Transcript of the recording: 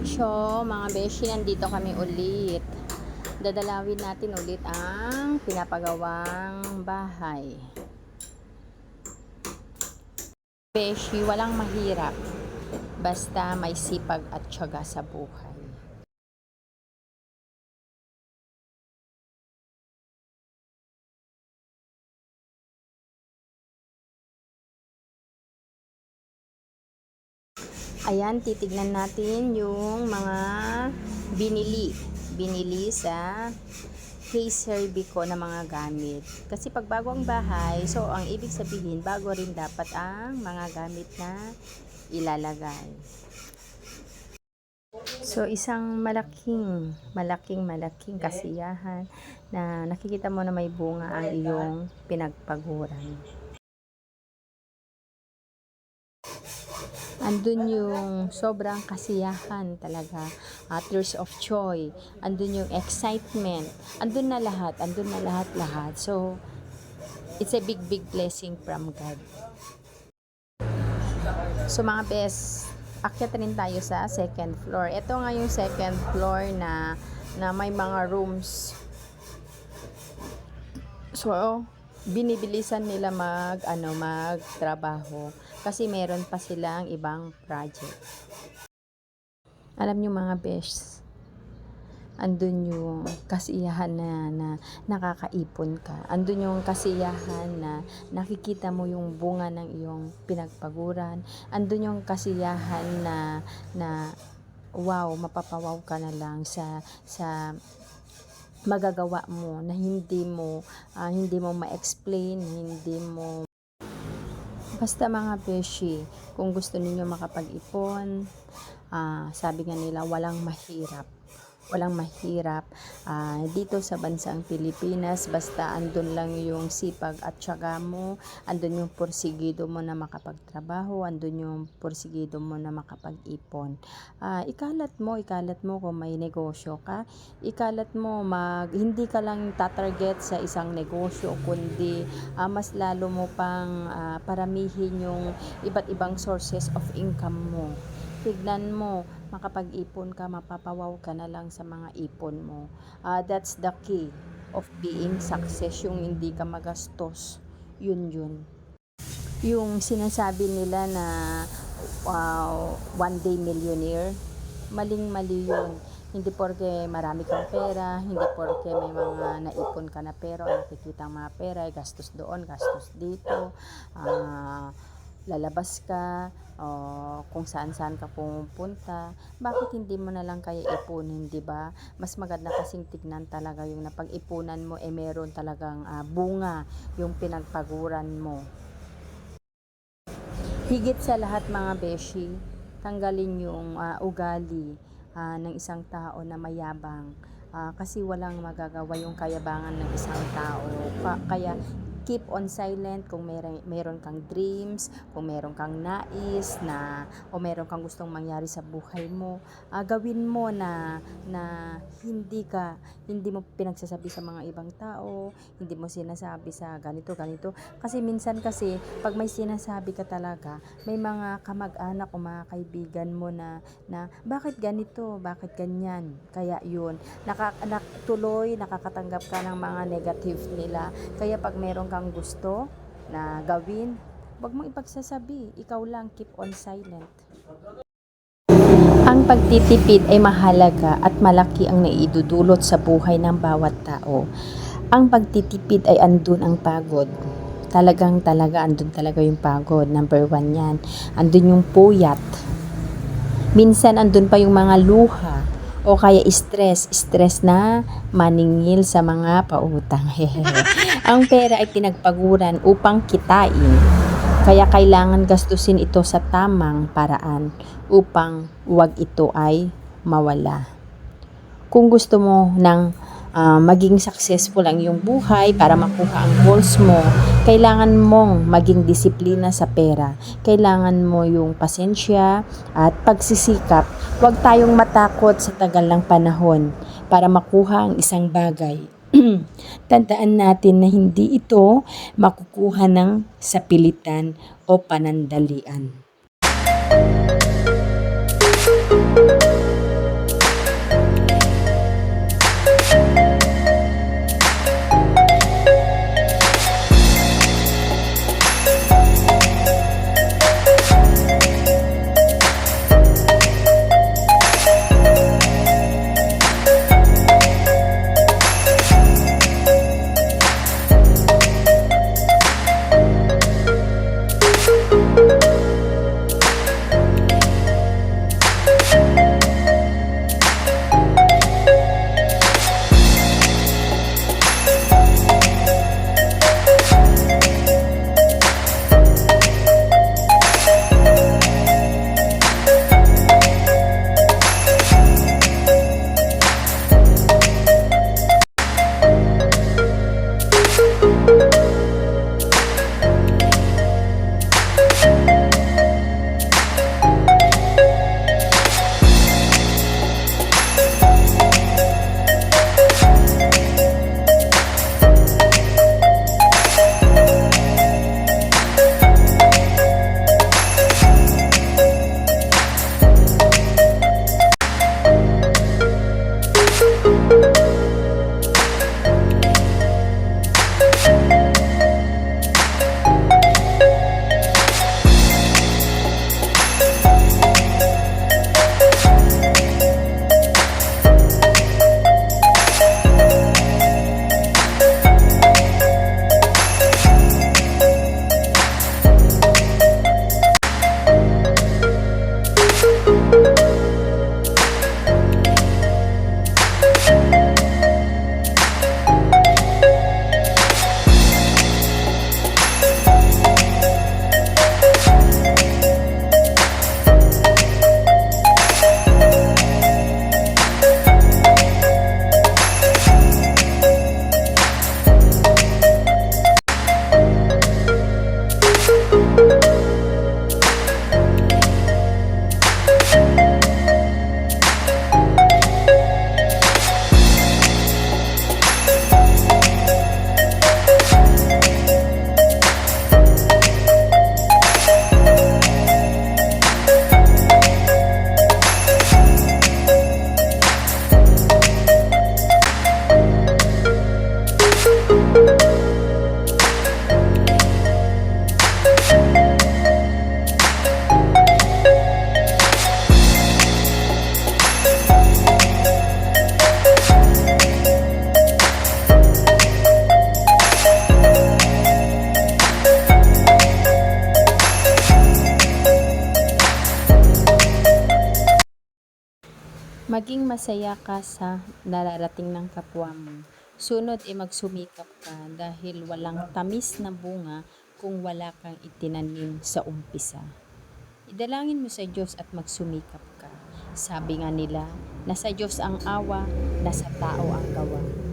So, mga beshi, nandito kami ulit. Dadalawin natin ulit ang pinapagawang bahay. Beshi, walang mahirap. Basta may sipag at tiyaga sa buhay. Ayan, titignan natin yung mga binili sa K-Servico na mga gamit. Kasi pag bago ang bahay, so ang ibig sabihin, bago rin dapat ang mga gamit na ilalagay. So isang malaking kasiyahan na nakikita mo na may bunga ang iyong pinagpaguran. Andun yung sobrang kasiyahan talaga, tears of joy, andun yung excitement, andun na lahat. So, it's a big blessing from God. So mga best, akyat rin tayo sa second floor. Ito nga yung second floor na may mga rooms. So, binibilisan nila magtrabaho kasi meron pa silang ibang project. Alam nyo mga besh, andun yung kasiyahan na nakakaipon ka. Andun yung kasiyahan na nakikita mo yung bunga ng iyong pinagpaguran. Andun yung kasiyahan na wow, mapapawaw ka na lang sa magagawa mo na hindi mo ma-explain, basta mga beshi, kung gusto ninyo makapag-ipon, sabi nga nila walang mahirap dito sa bansang Pilipinas. Basta andun lang yung sipag at tiyaga mo, andun yung porsigido mo na makapagtrabaho, andun yung porsigido mo na makapag-ipon. Ikalat mo kung may negosyo ka, ikalat mo, hindi ka lang tatarget sa isang negosyo, kundi mas lalo mo pang paramihin yung iba't ibang sources of income mo. Tignan mo, makapag-ipon ka, mapapawaw ka na lang sa mga ipon mo. That's the key of being success, yung hindi ka magastos. Yun. Yung sinasabi nila na one day millionaire, maling-mali yun. Hindi porke marami kang pera, hindi porke may mga naipon ka na pera, nakikita ang mga pera, gastos doon, gastos dito, lalabas ka, kung saan ka pumunta, bakit hindi mo na lang kaya ipunin, di ba? Mas maganda kasing tignan talaga yung napag-ipunan mo, meron talagang bunga yung pinagpaguran mo. Higit sa lahat mga beshi, tanggalin yung ugali ng isang tao na mayabang, kasi walang magagawa yung kayabangan ng isang tao. Kaya keep on silent kung meron kang dreams, kung meron kang nais o meron kang gustong mangyari sa buhay mo, gawin mo na hindi mo pinagsasabi sa mga ibang tao, hindi mo sinasabi sa ganito, kasi minsan pag may sinasabi ka talaga, may mga kamag-anak o mga kaibigan mo na bakit ganito, bakit ganyan, kaya yun, nakakatanggap ka ng mga negative nila. Kaya pag meron kang gusto na gawin, wag mong ipagsasabi, ikaw lang, keep on silent. Ang pagtitipid ay mahalaga at malaki ang naidudulot sa buhay ng bawat tao. Ang pagtitipid ay andun ang pagod. Talaga andun talaga yung pagod. Number 1 yan. Andun yung puyat. Minsan andun pa yung mga luha o kaya stress na maningil sa mga pautang. Ang pera ay pinagpaguran upang kitain. Kaya kailangan gastusin ito sa tamang paraan upang wag ito ay mawala. Kung gusto mo ng maging successful ang iyong buhay para makuha ang goals mo, kailangan mong maging disiplina sa pera. Kailangan mo yung pasensya at pagsisikap. Huwag tayong matakot sa tagal ng panahon para makuha ang isang bagay. Tandaan natin na hindi ito makukuha ng sapilitan o panandalian. Maging masaya ka sa nararating ng kapwa mo. Sunod ay magsumikap ka dahil walang tamis na bunga kung wala kang itinanim sa umpisa. Idalangin mo sa Diyos at magsumikap ka. Sabi nga nila, nasa Diyos ang awa, nasa tao ang gawa.